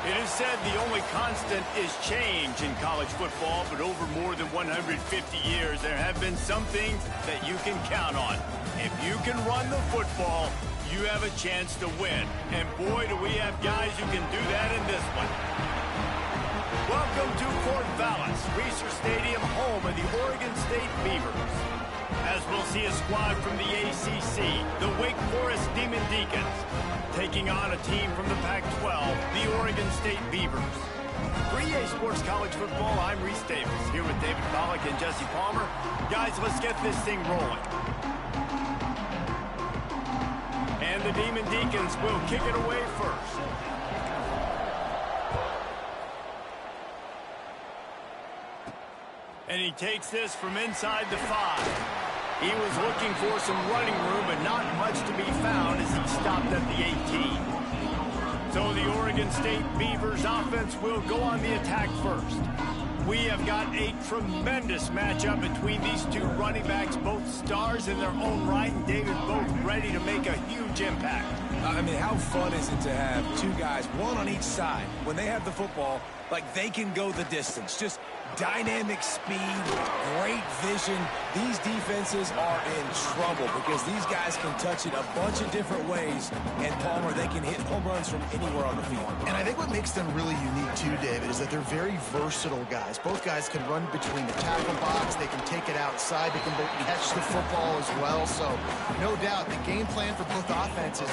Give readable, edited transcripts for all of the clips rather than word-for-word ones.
It is said the only constant is change in college football, but over more than 150 years, there have been some things that you can count on. If you can run the football, you have a chance to win. And boy, do we have guys who can do that in this one. Welcome to Fort Vallis, Reser Stadium, home of the Oregon State Beavers. As we'll see a squad from the ACC, the Wake Forest Demon Deacons, taking on a team from the Pac-12, the Oregon State Beavers. For EA Sports College Football, I'm Reese Davis, here with David Pollack and Jesse Palmer. Guys, let's get this thing rolling. And the Demon Deacons will kick it away first. And he takes this from inside the 5. He was looking for some running room, but not much to be found as he stopped at the 18. So the Oregon State Beavers offense will go on the attack first. We have got a tremendous matchup between these two running backs, both stars in their own right, and David, both ready to make a huge impact. I mean, how fun is it to have two guys, one on each side, when they have the football, like they can go the distance. Just dynamic speed, great vision. These defenses are in trouble because these guys can touch it a bunch of different ways, and Palmer, they can hit home runs from anywhere on the field. And I think what makes them really unique too, David, is that they're very versatile guys. Both guys can run between the tackle box, they can take it outside, they can catch the football as well. So no doubt the game plan for both offenses,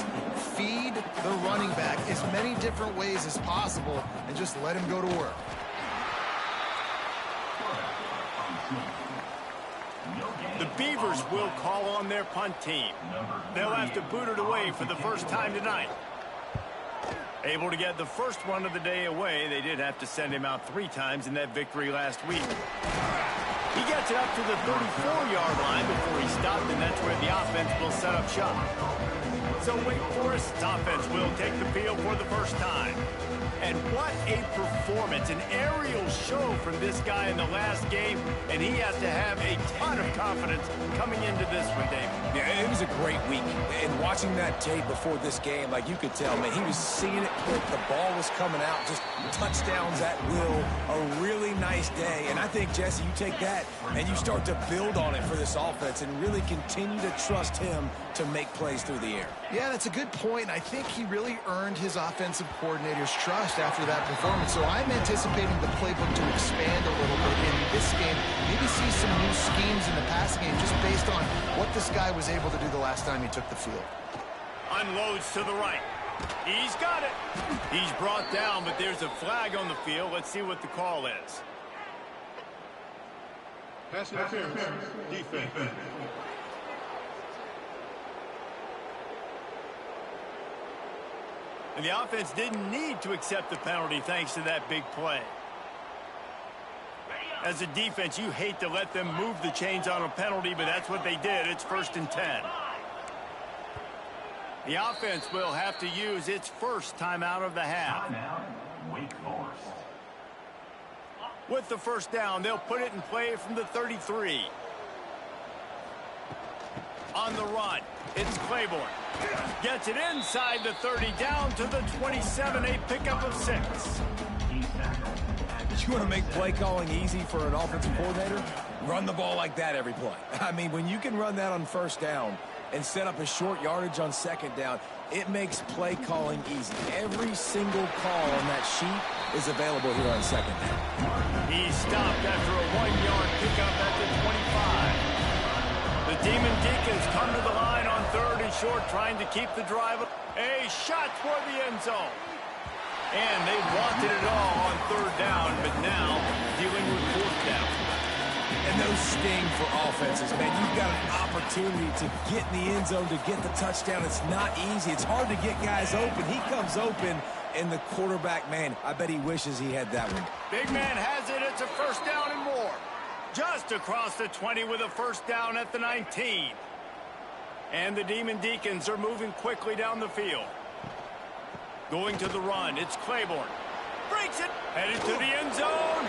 feed the running back as many different ways as possible and just let him go to work. The Beavers will call on their punt team. They'll have to boot it away for the first time tonight. Able to get the first one of the day away. They did have to send him out 3 times in that victory last week. He gets it up to the 34-yard line before he stopped, and that's where the offense will set up shop. So Wake Forest's offense will take the field for the first time. And what a performance, an aerial show from this guy in the last game, and he has to have a ton of confidence coming into this one, David. Yeah, it was a great week. And watching that tape before this game, like you could tell, man, he was seeing it quick. The ball was coming out, just touchdowns at will. A really nice day. And I think, Jesse, you take that and you start to build on it for this offense and really continue to trust him to make plays through the air. Yeah, that's a good point. I think he really earned his offensive coordinator's trust after that performance. So I'm anticipating the playbook to expand a little bit in this game. Maybe see some new schemes in the passing game just based on what this guy was able to do the last time he took the field. Unloads to the right. He's got it. He's brought down, but there's a flag on the field. Let's see what the call is. Pass interference. Defense. And the offense didn't need to accept the penalty thanks to that big play. As a defense, you hate to let them move the chains on a penalty, but that's what they did. It's 1st and 10. The offense will have to use its first timeout of the half. Wake Forest. With the first down, they'll put it in play from the 33. On the run, it's Claiborne. Gets it inside the 30, down to the 27, a pickup of 6. You want to make play calling easy for an offensive coordinator? Run the ball like that every play. I mean, when you can run that on first down and set up a short yardage on second down, it makes play calling easy. Every single call on that sheet is available here on second down. He's stopped after a 1-yard pickup at the 25. The Demon Deacons come to the line on 3rd and short, trying to keep the drive. A shot toward the end zone. And they wanted it all on 3rd down, but now dealing with 4th down. And those sting for offenses, man. You've got an opportunity to get in the end zone, to get the touchdown. It's not easy. It's hard to get guys open. He comes open, and the quarterback, man, I bet he wishes he had that one. Big man has it. It's a 1st down and more. Just across the 20 with a 1st down at the 19. And the Demon Deacons are moving quickly down the field. Going to the run, it's Claiborne. Breaks it, headed to the end zone.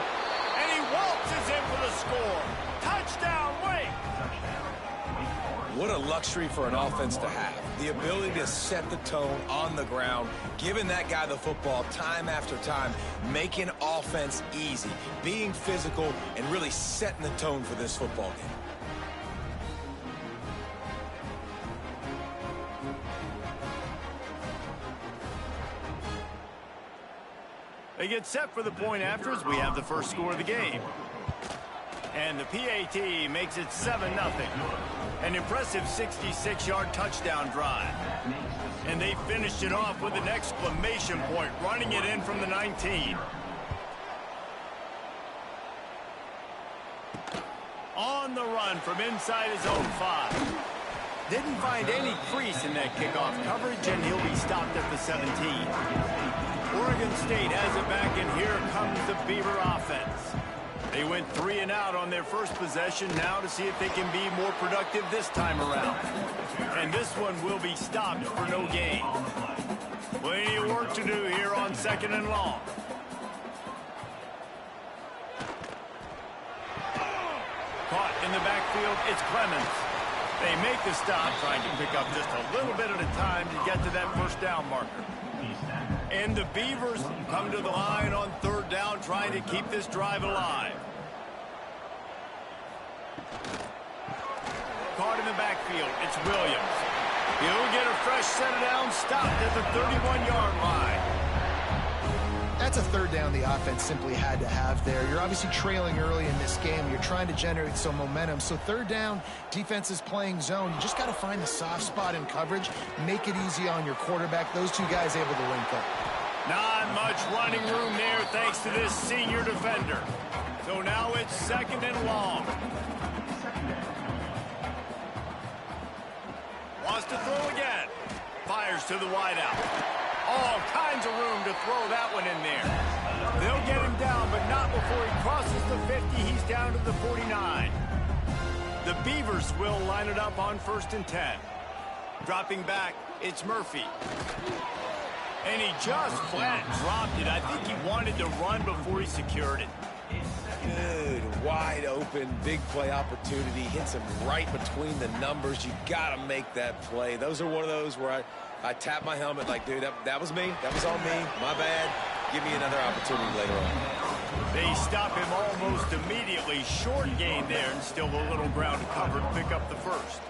And he waltzes in for the score. Touchdown, Wake. What a luxury for an offense to have. The ability to set the tone on the ground, giving that guy the football time after time, making offense easy, being physical, and really setting the tone for this football game. They get set for the point after as we have the first score of the game. And the PAT makes it 7-0. An impressive 66-yard touchdown drive. And they finished it off with an exclamation point, running it in from the 19. On the run from inside his own 5. Didn't find any crease in that kickoff coverage, and he'll be stopped at the 17. Oregon State has it back, and here comes the Beaver offense. They went 3 and out on their first possession, now to see if they can be more productive this time around. And this one will be stopped for no gain. Plenty of work to do here on 2nd and long. Caught in the backfield, it's Clemens. They make the stop, trying to pick up just a little bit at a time to get to that first down marker. And the Beavers come to the line on 3rd down, trying to keep this drive alive. Caught in the backfield, it's Williams. He'll get a fresh set down, stopped at the 31-yard line. That's a 3rd down the offense simply had to have there. You're obviously trailing early in this game. You're trying to generate some momentum. So 3rd down, defense is playing zone. You just got to find the soft spot in coverage, make it easy on your quarterback. Those two guys able to link up. Not much running room there thanks to this senior defender. So now it's 2nd and long. Wants to throw again. Fires to the wideout. All kinds of room to throw that one in there. They'll get him down, but not before he crosses the 50. He's down to the 49. The Beavers will line it up on 1st and 10. Dropping back, it's Murphy. And he just flat dropped it. I think he wanted to run before he secured it. Good, wide open, big play opportunity. Hits him right between the numbers. You got to make that play. Those are one of those where I tap my helmet like, dude, that was me. That was on me. My bad. Give me another opportunity later on. They stop him almost immediately. Short gain there, and still a little ground covered. Pick up the first.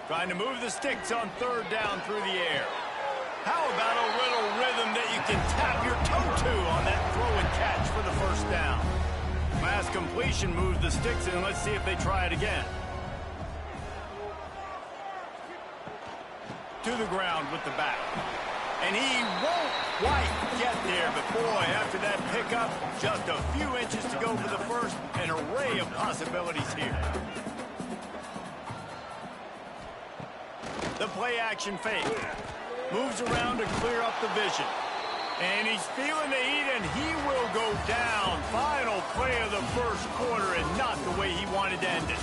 Trying to move the sticks on 3rd down through the air. How about a little rhythm that you can tap your toe to on that throw and catch for the first down? Mass completion moves the sticks, and let's see if they try it again. To the ground with the back. And he won't quite get there, but boy, after that pickup, just a few inches to go for the first. An array of possibilities here. The play action fake. Moves around to clear up the vision. And he's feeling the heat, and he will go down. Final play of the first quarter, and not the way he wanted to end it.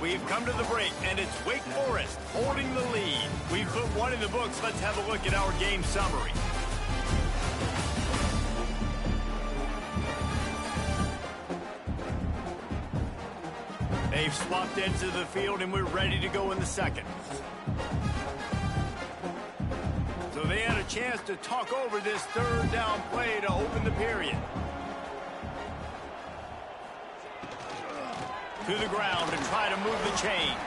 We've come to the break, and it's Wake Forest holding the lead. We've put one in the books. Let's have a look at our game summary. They've swapped into the field, and we're ready to go in the second. So they had a chance to talk over this 3rd down play to open the period. To the ground to try to move the chains.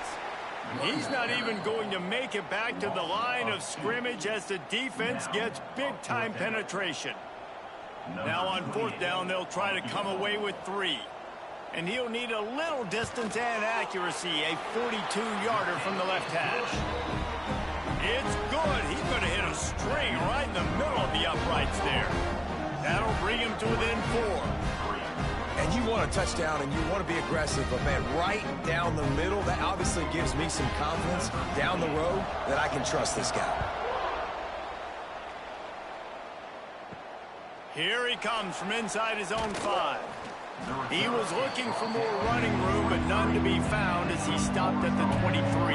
He's not even going to make it back to the line of scrimmage as the defense gets big-time penetration. Now on 4th down, they'll try to come away with 3. And he'll need a little distance and accuracy, a 42-yarder from the left hash. It's good. He's going to hit a string right in the middle of the uprights there. That'll bring him to within 4. And you want a touchdown and you want to be aggressive, but man, right down the middle, that obviously gives me some confidence down the road that I can trust this guy. Here he comes from inside his own 5. He was looking for more running room, but none to be found as he stopped at the 23.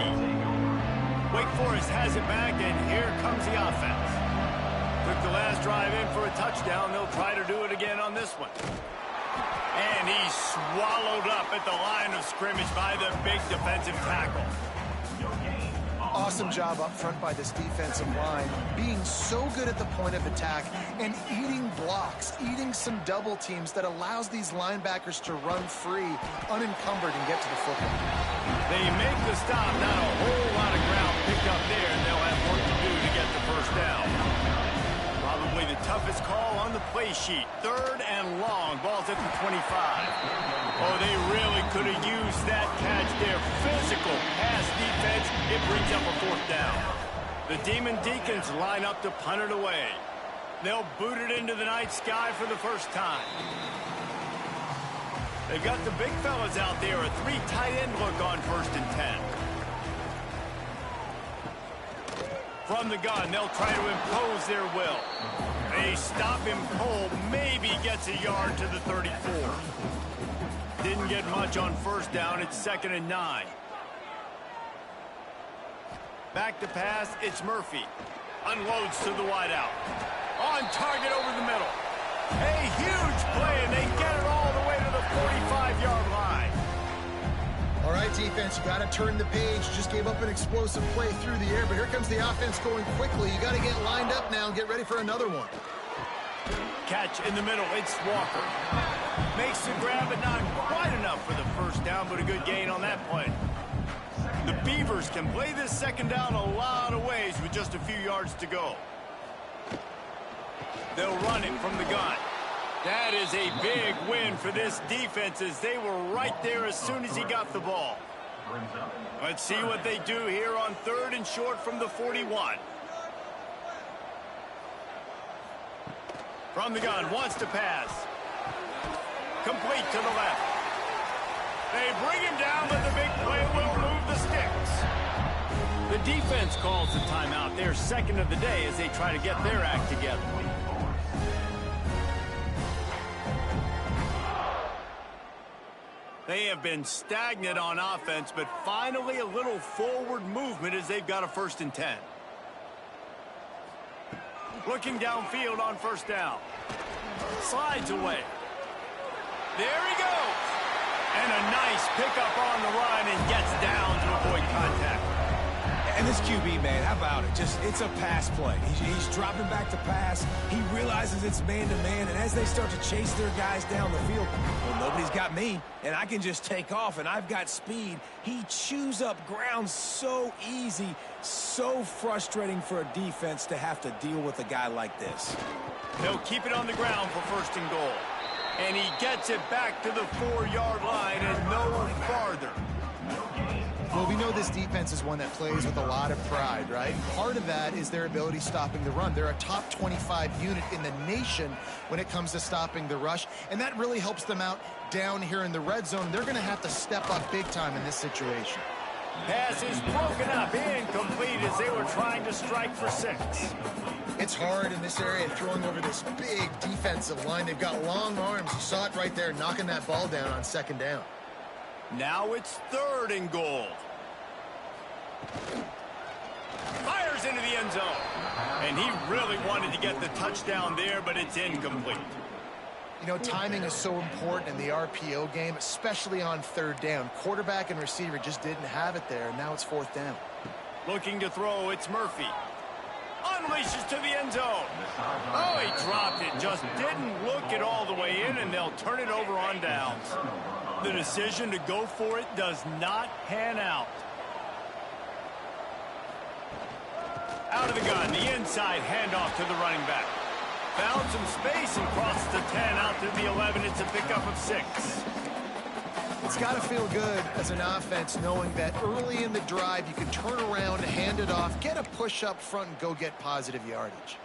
Wake Forest has it back, and here comes the offense. Took the last drive in for a touchdown. They'll try to do it again on this one. And he's swallowed up at the line of scrimmage by the big defensive tackle. Awesome job up front by this defensive line, being so good at the point of attack and eating blocks, eating some double teams that allows these linebackers to run free, unencumbered, and get to the football. They make the stop, not a whole lot of ground picked up there, and they'll have work to do to get the first down. Probably the toughest call on the play sheet. 3rd and long, ball's at the 25. Oh, they really could have used that catch there. Physical pass defense. It brings up a 4th down. The Demon Deacons line up to punt it away. They'll boot it into the night sky for the first time. They've got the big fellas out there. A 3 tight end look on 1st and 10. From the gun, they'll try to impose their will. They stop him cold. Maybe gets a yard to the 34. Didn't get much on 1st down. It's 2nd and 9. Back to pass. It's Murphy. Unloads to the wideout. On target over the middle. A huge play, and they get it all the way to the 45-yard line. All right, defense, you got to turn the page. Just gave up an explosive play through the air, but here comes the offense going quickly. You got to get lined up now and get ready for another one. Catch in the middle. It's Walker. Makes the grab, but not quite enough for the first down, but a good gain on that play. The Beavers can play this 2nd down a lot of ways with just a few yards to go. They'll run it from the gun. That is a big win for this defense as they were right there as soon as he got the ball. Let's see what they do here on 3rd and short from the 41. From the gun, wants to pass. Complete to the left. They bring him down, but the big play will move the sticks. The defense calls the timeout. Their 2nd of the day as they try to get their act together. They have been stagnant on offense, but finally a little forward movement as they've got a 1st and 10. Looking downfield on 1st down. Slides away. There he goes. And a nice pickup on the run and gets down to avoid contact. And this QB, man, how about it? It's a pass play. He's dropping back to pass. He realizes it's man-to-man, and as they start to chase their guys down the field, well, nobody's got me, and I can just take off, and I've got speed. He chews up ground so easy, so frustrating for a defense to have to deal with a guy like this. They'll keep it on the ground for 1st and goal. And he gets it back to the 4-yard line and no farther. Well, we know this defense is one that plays with a lot of pride, right? Part of that is their ability stopping the run. They're a top 25 unit in the nation when it comes to stopping the rush, and that really helps them out down here in the red zone. They're going to have to step up big time in this situation. Pass is broken up, incomplete as they were trying to strike for 6. It's hard in this area throwing over this big defensive line. They've got long arms. You saw it right there, knocking that ball down on 2nd down. Now it's 3rd and goal. Fires into the end zone. And he really wanted to get the touchdown there, but it's incomplete. You know, timing is so important in the RPO game, especially on 3rd down. Quarterback and receiver just didn't have it there, and now it's 4th down. Looking to throw, it's Murphy. Unleashes to the end zone. Oh, he dropped it. Just didn't look it all the way in, and they'll turn it over on downs. The decision to go for it does not pan out. Out of the gun, the inside handoff to the running back. Found some space and crossed the 10 out to the 11. It's a pickup of 6. It's got to feel good as an offense knowing that early in the drive you can turn around, hand it off, get a push up front, and go get positive yardage.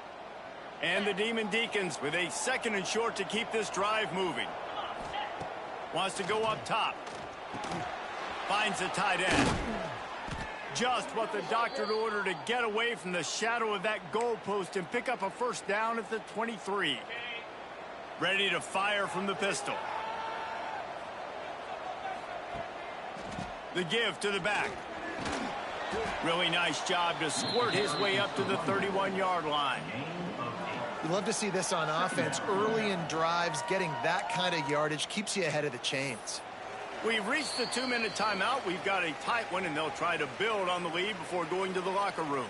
And the Demon Deacons with a 2nd and short to keep this drive moving. Wants to go up top. Finds a tight end. Just what the doctor ordered to get away from the shadow of that goalpost and pick up a 1st down at the 23. Ready to fire from the pistol. The give to the back. Really nice job to squirt his way up to the 31-yard line. You love to see this on offense. Early in drives, getting that kind of yardage keeps you ahead of the chains. We've reached the 2-minute timeout. We've got a tight one, and they'll try to build on the lead before going to the locker room.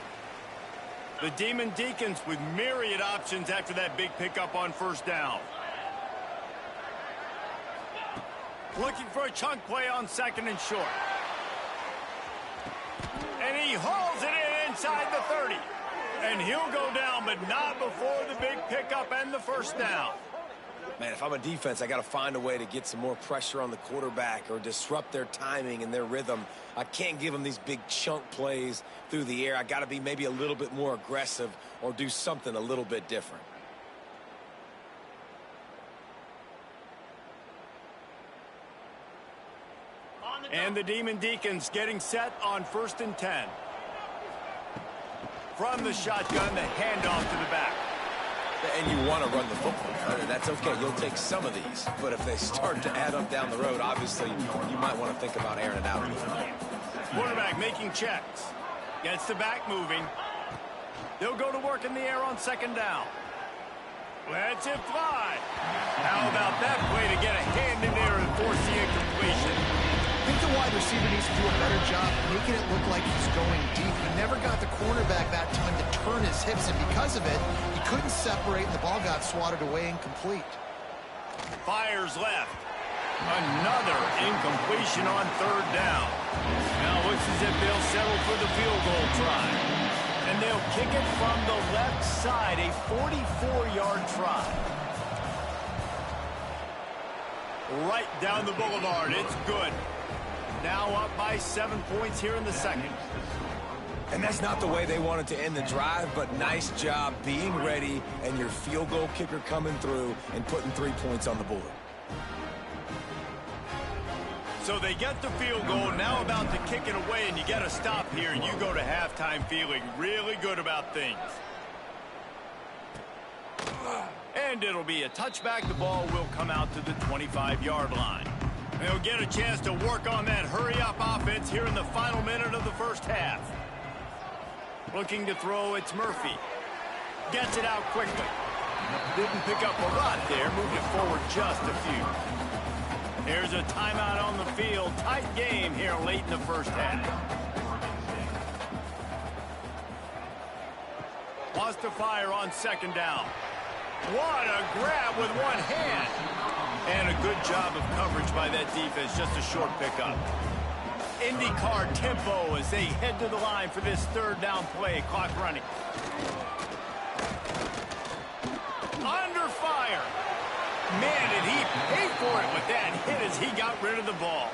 The Demon Deacons with myriad options after that big pickup on first down. Looking for a chunk play on 2nd and short. And he hauls it in inside the 30. And he'll go down, but not before the big pickup and the first down. Man, if I'm a defense, I got to find a way to get some more pressure on the quarterback or disrupt their timing and their rhythm. I can't give them these big chunk plays through the air. I got to be maybe a little bit more aggressive or do something a little bit different. And the Demon Deacons getting set on 1st and 10. From the shotgun, the handoff to the back. And you want to run the football. That's okay. You'll take some of these. But if they start to add up down the road, obviously, you might want to think about airing it out a little bit. Quarterback making checks. Gets the back moving. They'll go to work in the air on 2nd down. Let's it fly. How about that play to get a hand in there and force the incompletion? I think the wide receiver needs to do a better job making it look like he's going deep. He never got the cornerback that time to turn his hips, and because of it, he couldn't separate, and the ball got swatted away incomplete. Fires left. Another incompletion on 3rd down. Now looks as if they'll settle for the field goal try. And they'll kick it from the left side, a 44-yard try. Right down the boulevard. It's good. Now up by 7 points here in the 2nd. And that's not the way they wanted to end the drive, but nice job being ready and your field goal kicker coming through and putting 3 points on the board. So they get the field goal, now about to kick it away, and you get a stop here, and you go to halftime feeling really good about things. And it'll be a touchback. The ball will come out to the 25-yard line. They'll get a chance to work on that hurry-up offense here in the final minute of the first half. Looking to throw, it's Murphy. Gets it out quickly. Didn't pick up a lot there, moved it forward just a few. There's a timeout on the field. Tight game here late in the first half. Wants to fire on 2nd down. What a grab with one hand. And a good job of coverage by that defense. Just a short pickup. IndyCar tempo as they head to the line for this 3rd down play. Clock running. Under fire. Man, did he pay for it with that hit as he got rid of the ball.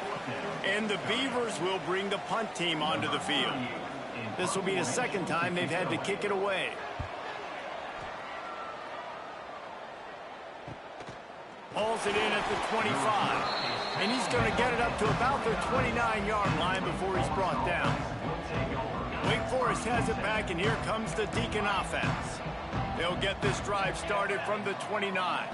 And the Beavers will bring the punt team onto the field. This will be the 2nd time they've had to kick it away. Hauls it in at the 25. And he's going to get it up to about the 29-yard line before he's brought down. Wake Forest has it back, and here comes the Deacon offense. They'll get this drive started from the 29.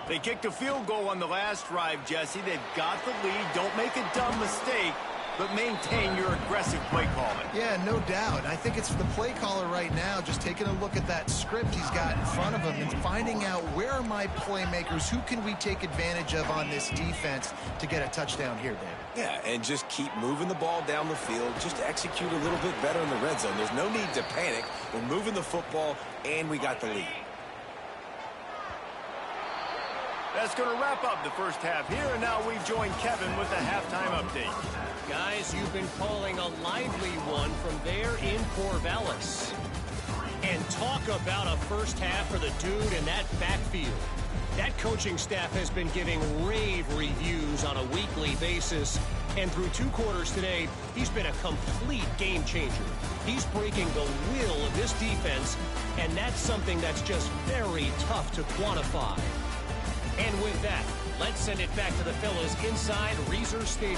They kicked a field goal on the last drive, Jesse. They've got the lead. Don't make a dumb mistake, but maintain your aggressive play calling. Yeah, no doubt. I think it's the play caller right now just taking a look at that script he's got in front of him and finding out where are my playmakers, who can we take advantage of on this defense to get a touchdown here, David. Yeah, and just keep moving the ball down the field. Just execute a little bit better in the red zone. There's no need to panic. We're moving the football, and we got the lead. That's going to wrap up the first half here, and now we join Kevin with the halftime update. Guys, you've been calling a lively one from there in Corvallis. And talk about a first half for the dude in that backfield. That coaching staff has been giving rave reviews on a weekly basis. And through 2 quarters today, he's been a complete game changer. He's breaking the will of this defense, and that's something that's just very tough to quantify. And with that, let's send it back to the fellas inside Reser Stadium.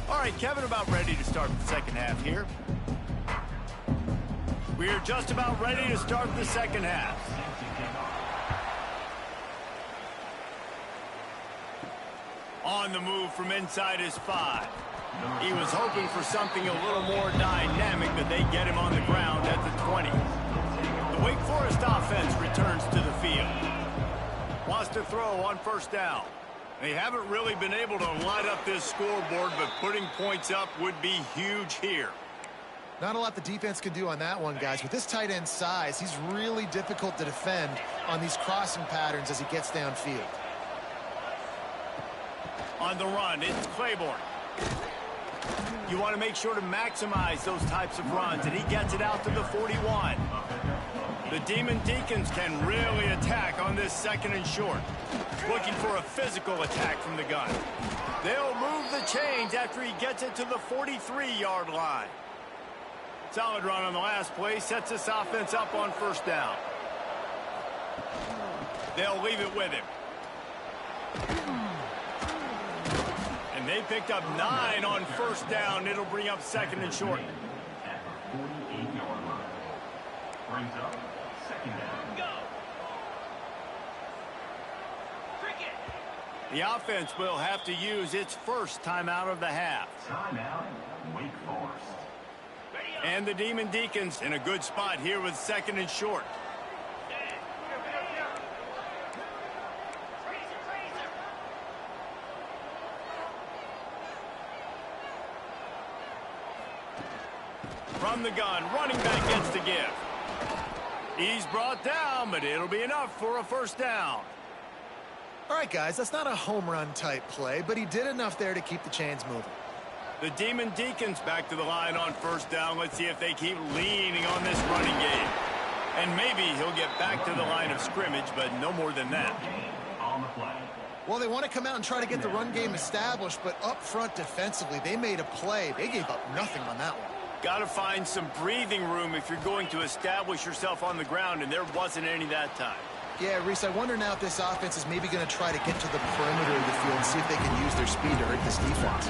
All right, Kevin, about ready to start the second half here. We are just about ready to start the second half. On the move from inside is 5. He was hoping for something a little more dynamic, but they get him on the ground at the 20. The Wake Forest offense returns to the field. Wants to throw on first down. They haven't really been able to light up this scoreboard, but putting points up would be huge here. Not a lot the defense can do on that one, guys. With this tight end size, he's really difficult to defend on these crossing patterns as he gets downfield. On the run, it's Claiborne. You want to make sure to maximize those types of runs, and he gets it out to the 41. The Demon Deacons can really attack on this 2nd and short. Looking for a physical attack from the gun. They'll move the chains after he gets it to the 43-yard line. Solid run on the last play, sets this offense up on first down. They'll leave it with him. And they picked up 9 on first down. It'll bring up 2nd and short. At the 48-yard line. Brings up 2nd down. Go! The offense will have to use its first timeout of the half. Timeout, Wake Forest. And the Demon Deacons in a good spot here with 2nd and short. From the gun, running back gets to give. He's brought down, but it'll be enough for a first down. All right, guys, that's not a home run type play, but he did enough there to keep the chains moving. The Demon Deacons back to the line on first down. Let's see if they keep leaning on this running game. And maybe he'll get back to the line of scrimmage, but no more than that. On the play. Well, they want to come out and try to get the run game established, but up front defensively, they made a play. They gave up nothing on that one. Got to find some breathing room if you're going to establish yourself on the ground, and there wasn't any that time. Yeah, Reese, I wonder now if this offense is maybe going to try to get to the perimeter of the field and see if they can use their speed to hurt this defense.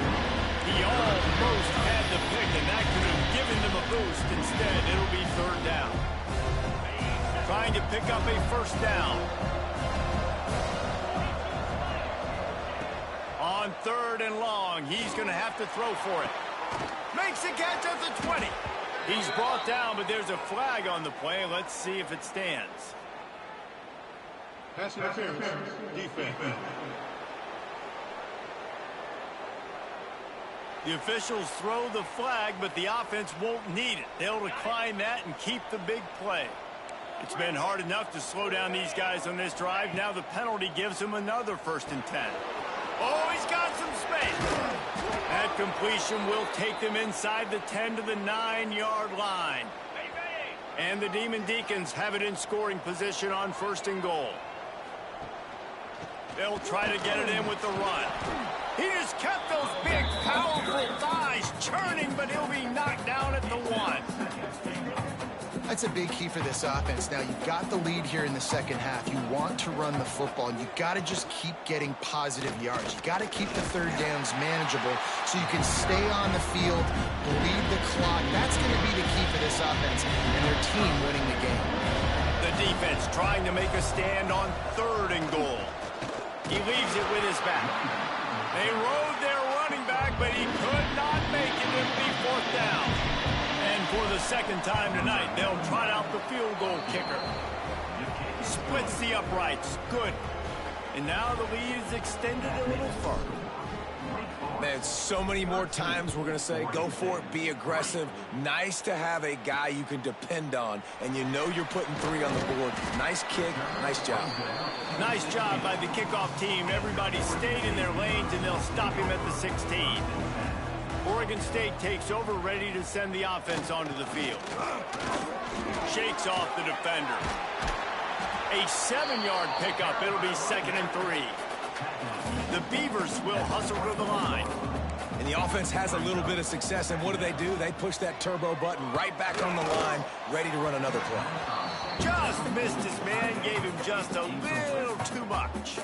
He almost had the pick, and that could have given them a boost. Instead, it'll be 3rd down. Trying to pick up a first down. On 3rd and long, he's going to have to throw for it. Makes a catch at the 20. He's brought down, but there's a flag on the play. Let's see if it stands. Pass interference. Defense. The officials throw the flag, but the offense won't need it. They'll decline that and keep the big play. It's been hard enough to slow down these guys on this drive. Now the penalty gives them another 1st and 10. Oh, he's got some space. That completion will take them inside the 10 to the 9-yard line. And the Demon Deacons have it in scoring position on 1st and goal. They'll try to get it in with the run. He just kept those big, powerful thighs churning, but he'll be knocked down at the 1. That's a big key for this offense. Now, you've got the lead here in the 2nd half. You want to run the football, and you've got to just keep getting positive yards. You've got to keep the 3rd downs manageable so you can stay on the field, bleed the clock. That's going to be the key for this offense and their team winning the game. The defense trying to make a stand on 3rd and goal. He leaves it with his back. They rode their running back, but he could not make it. It'll be 4th down. And for the 2nd time tonight, they'll trot out the field goal kicker. Splits the uprights. Good. And now the lead is extended a little further. Man, so many more times we're going to say, go for it, be aggressive. Nice to have a guy you can depend on, and you know you're putting 3 on the board. Nice kick, nice job. Nice job by the kickoff team. Everybody stayed in their lanes, and they'll stop him at the 16. Oregon State takes over, ready to send the offense onto the field. Shakes off the defender. A 7-yard pickup. It'll be 2nd and 3. The Beavers will hustle to the line. And the offense has a little bit of success, and what do? They push that turbo button right back on the line, ready to run another play. Just missed his man, gave him just a little too much.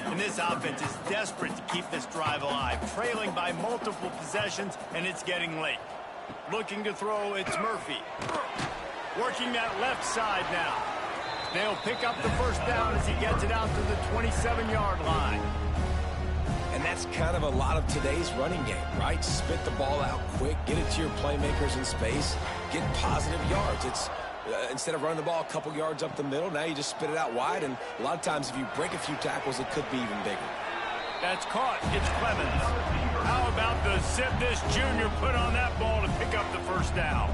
And this offense is desperate to keep this drive alive, trailing by multiple possessions, and it's getting late. Looking to throw, it's Murphy. Working that left side now. They'll pick up the first down as he gets it out to the 27-yard line. And And that's kind of a lot of today's running game, right? Spit the ball out quick, get it to your playmakers in space, get positive yards. It's instead of running the ball a couple yards up the middle, now you just spit it out wide, and a lot of times if you break a few tackles, it could be even bigger. That's caught. It's Clemens. How about the zip this junior put on that ball to pick up the first down?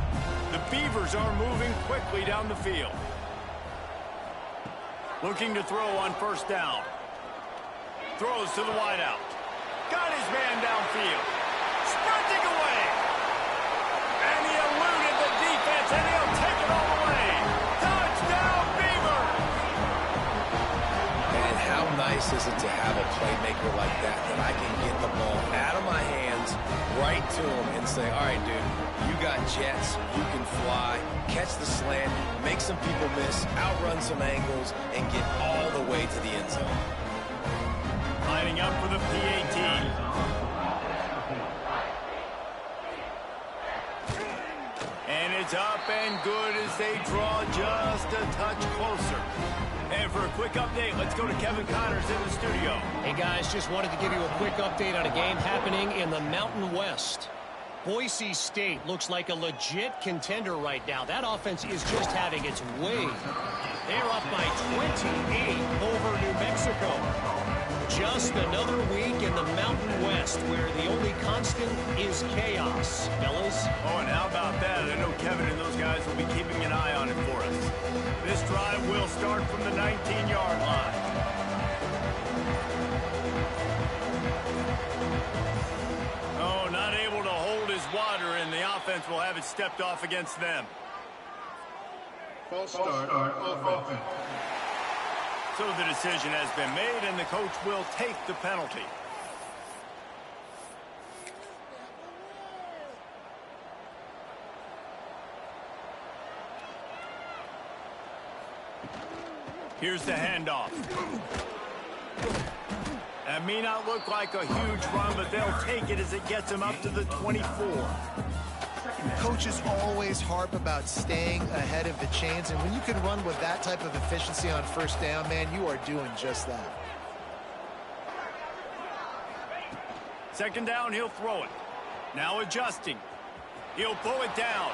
The Beavers are moving quickly down the field. Looking to throw on first down. Throws to the wideout. Got his man downfield. Sprinting away. And he eluded the defense, and he'll take it all the way. Touchdown, Beavers! And how nice is it to have a playmaker like that I can get the ball out of my hands, right to him, and say, all right, dude, you got jets, you can fly, catch the slant, make some people miss, outrun some angles, and get all the way to the end zone. Lining up for the PAT. And it's up and good as they draw just a touch closer. And for a quick update, let's go to Kevin Connors in the studio. Hey, guys, just wanted to give you a quick update on a game happening in the Mountain West. Boise State looks like a legit contender right now. That offense is just having its way. They're up by 28 over New Mexico. Just another week in the Mountain West where the only constant is chaos, fellas. Oh, and how about that? I know Kevin and those guys will be keeping an eye on it for us. This drive will start from the 19-yard line. Oh, not able to hold his water, and the offense will have it stepped off against them. False start offense. So the decision has been made, and the coach will take the penalty. Here's the handoff. That may not look like a huge run, but they'll take it as it gets them up to the 24. Coaches always harp about staying ahead of the chains, and when you can run with that type of efficiency on first down, man, you are doing just that. Second down, he'll throw it. Now adjusting. He'll pull it down.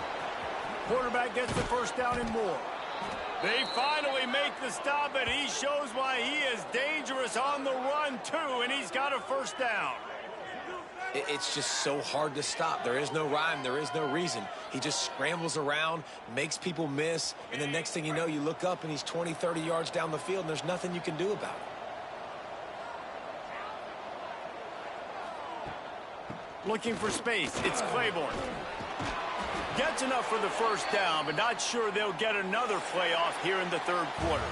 Quarterback gets the first down and more. They finally make the stop, but he shows why he is dangerous on the run, too, and he's got a first down. It's just so hard to stop. There is no rhyme. There is no reason. He just scrambles around, makes people miss, and the next thing you know, you look up and he's 20, 30 yards down the field, and there's nothing you can do about it. Looking for space. It's Claiborne. Gets enough for the first down, but not sure they'll get another playoff here in the third quarter.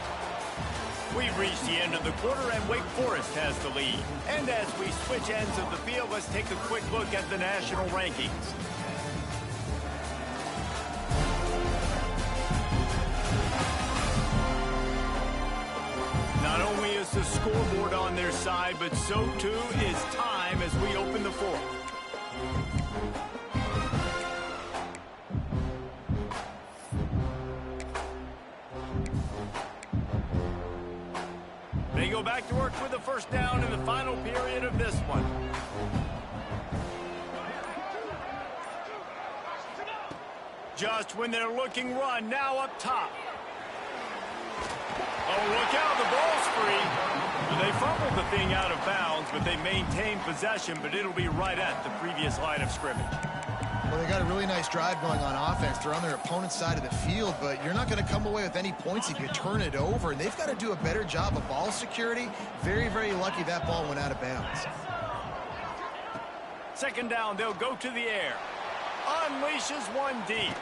We've reached the end of the quarter, and Wake Forest has the lead. And as we switch ends of the field, let's take a quick look at the national rankings. Not only is the scoreboard on their side, but so too is time as we open the fourth. They go back to work with the first down in the final period of this one. Just when they're looking run, now up top. Oh, look out, the ball's free. They fumbled the thing out of bounds, but they maintain possession, but it'll be right at the previous line of scrimmage. Well, they got a really nice drive going on offense. They're on their opponent's side of the field, but you're not going to come away with any points if you turn it over. And they've got to do a better job of ball security. Very, very lucky that ball went out of bounds. Second down, they'll go to the air. Unleashes one deep.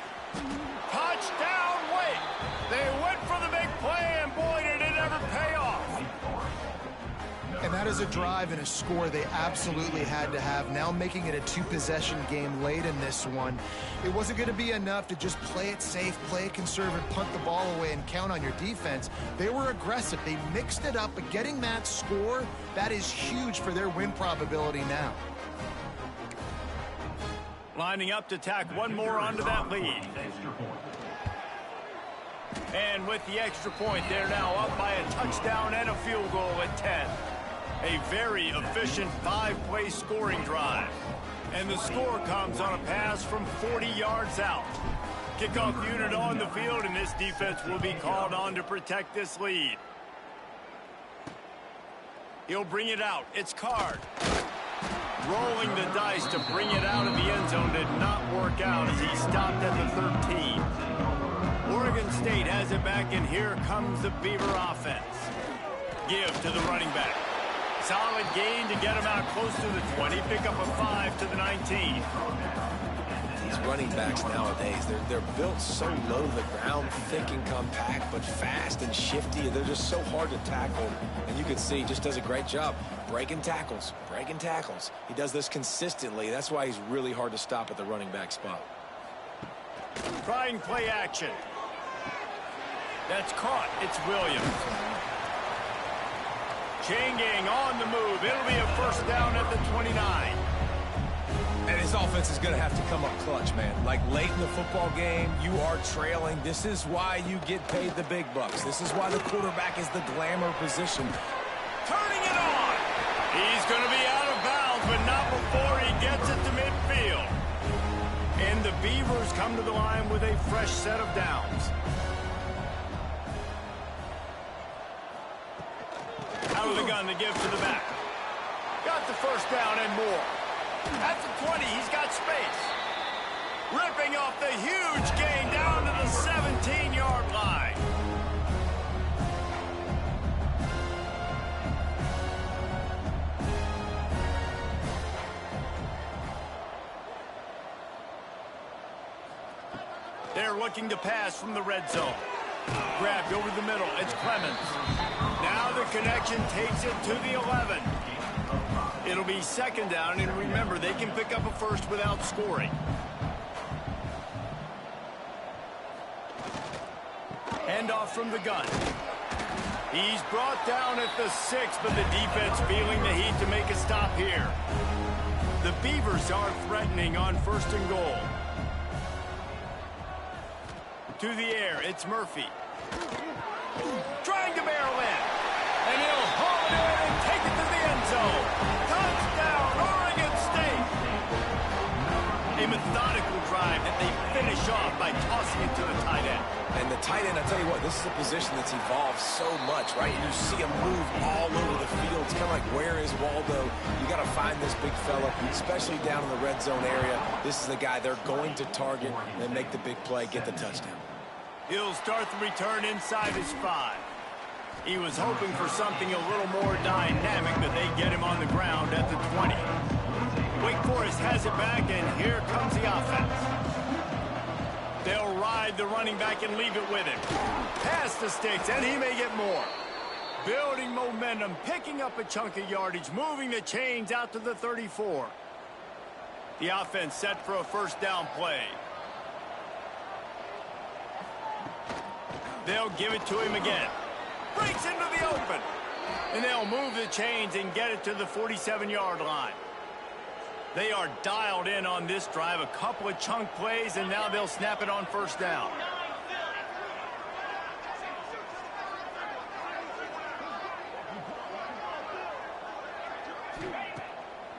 Touchdown, Wake. They went for the big play, and boy, did it ever pay off. And that is a drive and a score they absolutely had to have. Now making it a two-possession game late in this one. It wasn't going to be enough to just play it safe, play it conservative, punt the ball away, and count on your defense. They were aggressive. They mixed it up, but getting that score, that is huge for their win probability now. Lining up to tack one more onto that lead. And with the extra point, they're now up by a touchdown and a field goal at 10. A very efficient 5-play scoring drive. And the score comes on a pass from 40 yards out. Kickoff unit on the field, and this defense will be called on to protect this lead. He'll bring it out. It's Card. Rolling the dice to bring it out of the end zone did not work out as he stopped at the 13. Oregon State has it back, and here comes the Beaver offense. Give to the running back. Solid gain to get him out close to the 20. Pick up a 5 to the 19. These running backs nowadays, they're built so low to the ground, thick and compact, but fast and shifty. They're just so hard to tackle. And you can see he just does a great job breaking tackles, breaking tackles. He does this consistently. That's why he's really hard to stop at the running back spot. Trying play action. That's caught. It's Williams. Chain gang on the move. It'll be a first down at the 29. And his offense is going to have to come up clutch, man. Like late in the football game, you are trailing. This is why you get paid the big bucks. This is why the quarterback is the glamour position. Turning it on. He's going to be out of bounds, but not before he gets it to midfield. And the Beavers come to the line with a fresh set of downs. Out of the gun to give to the back. Got the first down and more. At the 20, he's got space. Ripping off the huge gain down to the 17-yard line. They're looking to pass from the red zone. Grabbed over the middle. It's Clemens. Now the connection takes it to the 11. It'll be second down, and remember, they can pick up a first without scoring. Handoff from the gun. He's brought down at the 6, but the defense feeling the heat to make a stop here. The Beavers are threatening on first and goal. To the air, it's Murphy. Trying to barrel in. And he'll haul it in and take it to the end zone. Touchdown, Oregon State. A methodical drive that they finish off by tossing it to the tight end. And the tight end, I tell you what, this is a position that's evolved so much, right? And you see him move all over the field. It's kind of like, where is Waldo? You got to find this big fella, especially down in the red zone area. This is the guy they're going to target and make the big play, get the touchdown. He'll start the return inside his 5. He was hoping for something a little more dynamic, but they get him on the ground at the 20. Wake Forest has it back, and here comes the offense. They'll ride the running back and leave it with him. Past the sticks, and he may get more. Building momentum, picking up a chunk of yardage, moving the chains out to the 34. The offense set for a first down play. They'll give it to him again. Breaks into the open. And they'll move the chains and get it to the 47-yard line. They are dialed in on this drive. A couple of chunk plays, and now they'll snap it on first down.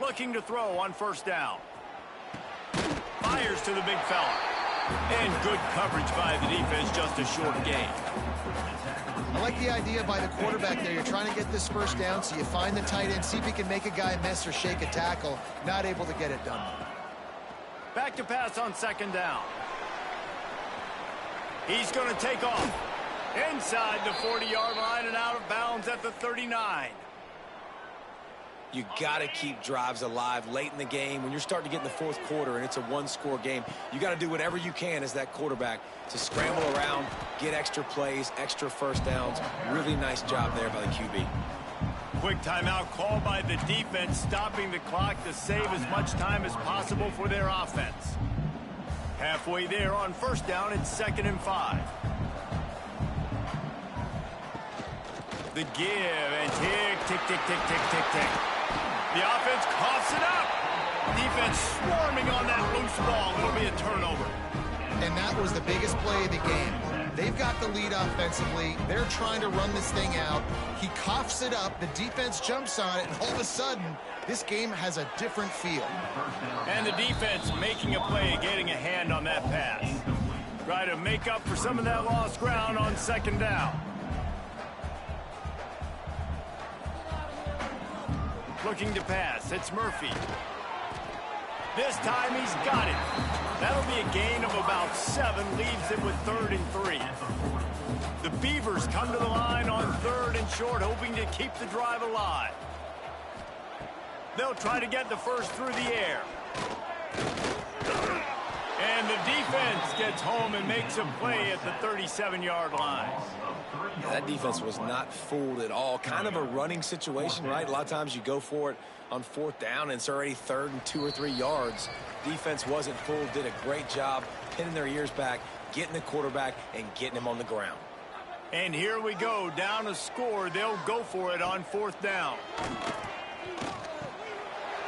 Looking to throw on first down. Fires to the big fella. And good coverage by the defense, just a short gain. I like the idea by the quarterback there. You're trying to get this first down, so you find the tight end, see if he can make a guy miss or shake a tackle. Not able to get it done. Back to pass on second down. He's going to take off. Inside the 40-yard line and out of bounds at the 39. You got to keep drives alive late in the game. When you're starting to get in the fourth quarter and it's a one-score game, you got to do whatever you can as that quarterback to scramble around, get extra plays, extra first downs. Really nice job there by the QB. Quick timeout called by the defense, stopping the clock to save as much time as possible for their offense. Halfway there on first down, it's 2nd and 5. The give, and tick, tick, tick, tick, tick, tick, tick. The offense coughs it up. Defense swarming on that loose ball. It'll be a turnover. And that was the biggest play of the game. They've got the lead offensively. They're trying to run this thing out. He coughs it up. The defense jumps on it, and all of a sudden, this game has a different feel. And the defense making a play, getting a hand on that pass. Try to make up for some of that lost ground on second down. Looking to pass. It's Murphy. This time he's got it. That'll be a gain of about 7, leaves him with 3rd and 3. The Beavers come to the line on 3rd and short, hoping to keep the drive alive. They'll try to get the first through the air. And the defense gets home and makes a play at the 37-yard line. Yeah, that defense was not fooled at all. Kind of a running situation, right? A lot of times you go for it on 4th down, and it's already 3rd and 2 or 3 yards. Defense wasn't fooled, did a great job pinning their ears back, getting the quarterback, and getting him on the ground. And here we go, down a score. They'll go for it on 4th down.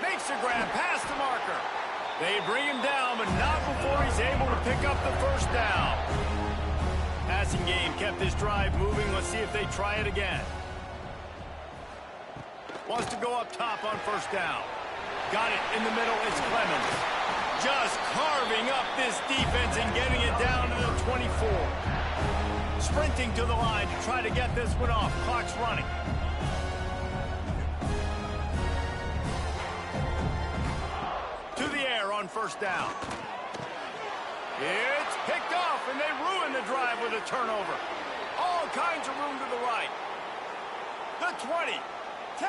Makes a grab past the marker. They bring him down, but not before he's able to pick up the first down. Passing game kept this drive moving. Let's see if they try it again. Wants to go up top on 1st down. Got it in the middle. It's Clemens. Just carving up this defense and getting it down to the 24. Sprinting to the line to try to get this one off. Clock's running. To the air on 1st down. It's picked off, and they ruin the drive with a turnover. All kinds of room to the right. The 20. 10.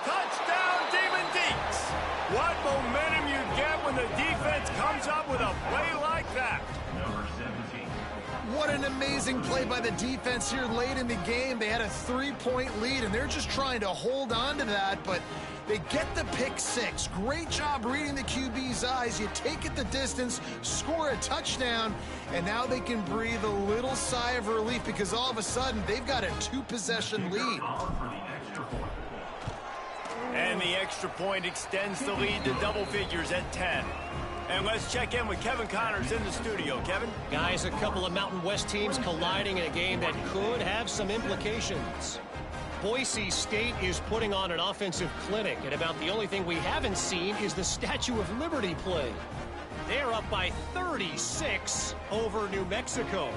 Touchdown, Demon Deeks. What momentum you get when the defense comes up with a play like that. Number 17. What an amazing play by the defense here late in the game. They had a 3-point lead, and they're just trying to hold on to that, but they get the pick 6. Great job reading the QB's eyes. You take it the distance, score a touchdown, and now they can breathe a little sigh of relief because all of a sudden they've got a 2-possession lead. And the extra point extends the lead to double figures at 10. And let's check in with Kevin Connors in the studio. Kevin? Guys, a couple of Mountain West teams colliding in a game that could have some implications. Boise State is putting on an offensive clinic, and about the only thing we haven't seen is the Statue of Liberty play. They're up by 36 over New Mexico.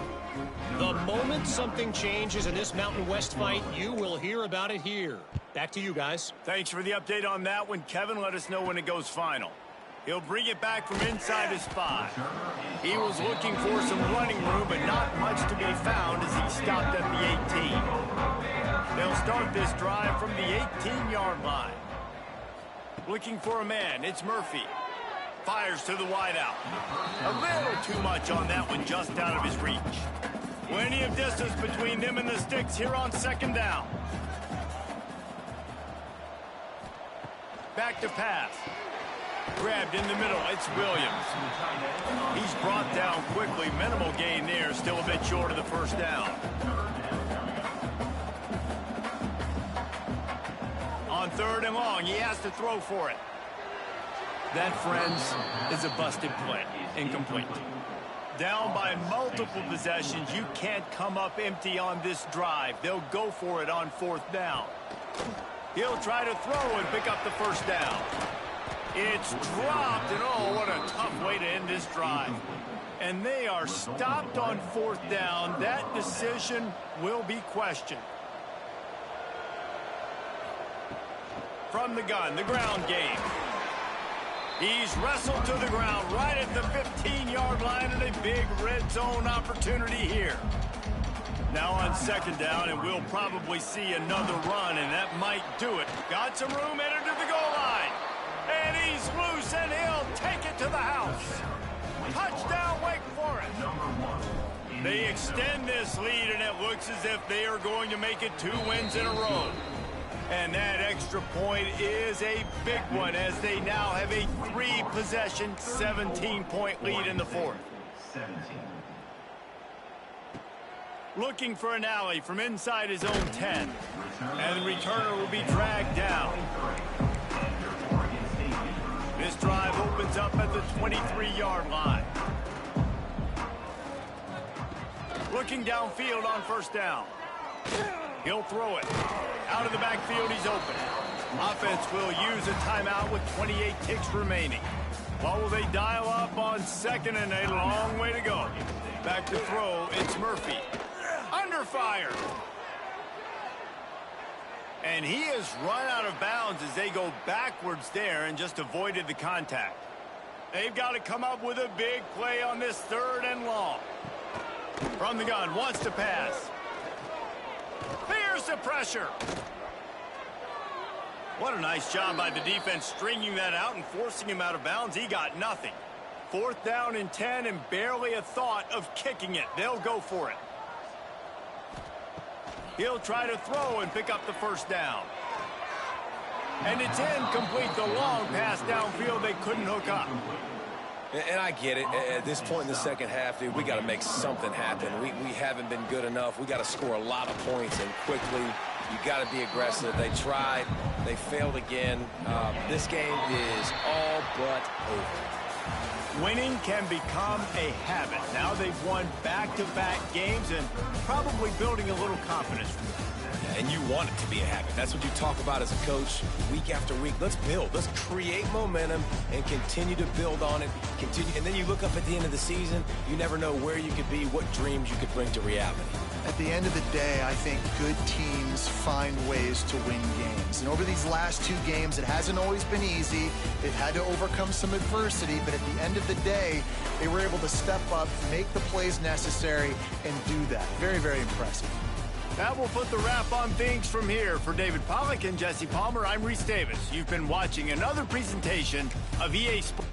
The moment something changes in this Mountain West fight, you will hear about it here. Back to you guys. Thanks for the update on that one, Kevin. Let us know when it goes final. He'll bring it back from inside his 5. He was looking for some running room, but not much to be found as he stopped at the 18. They'll start this drive from the 18-yard line. Looking for a man. It's Murphy. Fires to the wideout. A little too much on that one, just out of his reach. Plenty of distance between them and the sticks here on 2nd down. Back to pass. Grabbed in the middle. It's Williams. He's brought down quickly. Minimal gain there. Still a bit short of the 1st down. On 3rd and long, he has to throw for it. That, friends, is a busted play. Incomplete. Down by multiple possessions. You can't come up empty on this drive. They'll go for it on 4th down. He'll try to throw and pick up the 1st down. It's dropped, and oh, what a tough way to end this drive. And they are stopped on 4th down. That decision will be questioned. From the gun, the ground game. He's wrestled to the ground right at the 15-yard line, and a big red zone opportunity here. Now on 2nd down, and we'll probably see another run, and that might do it. Got some room, headed to the goal line. And he's loose, and he'll take it to the house. Touchdown, Wake Forest. They extend this lead, and it looks as if they are going to make it 2 wins in a row. And that extra point is a big one, as they now have a 3-possession, 17-point lead in the 4th. 17. Looking for an alley from inside his own 10. And the returner will be dragged down. This drive opens up at the 23-yard line. pushing downfield on first down. He'll throw it. Out of the backfield, he's open. Offense will use a timeout with 28 ticks remaining. What will they dial up on second and a long way to go? Back to throw, it's Murphy. Under fire. And he has run out of bounds as they go backwards there and just avoided the contact. They've got to come up with a big play on this 3rd and long. From the gun, wants to pass. Fears the pressure. What a nice job by the defense stringing that out and forcing him out of bounds. He got nothing. 4th down and 10 and barely a thought of kicking it. They'll go for it. He'll try to throw and pick up the first down. And it's incomplete. The long pass downfield they couldn't hook up. And I get it. At this point in the second half, dude, we got to make something happen. We haven't been good enough. We got to score a lot of points and quickly. You got to be aggressive. They tried. They failed again. This game is all but over. Winning can become a habit. Now they've won back-to-back games and probably building a little confidence from it. And you want it to be a habit. That's what you talk about as a coach week after week. Let's build. Let's create momentum and continue to build on it. And then you look up at the end of the season, you never know where you could be, what dreams you could bring to reality. At the end of the day, I think good teams find ways to win games. And over these last 2 games, it hasn't always been easy. They've had to overcome some adversity, but at the end of the day, they were able to step up, make the plays necessary, and do that. Very, very impressive. That will put the wrap on things from here. For David Pollack and Jesse Palmer, I'm Reese Davis. You've been watching another presentation of EA Sports.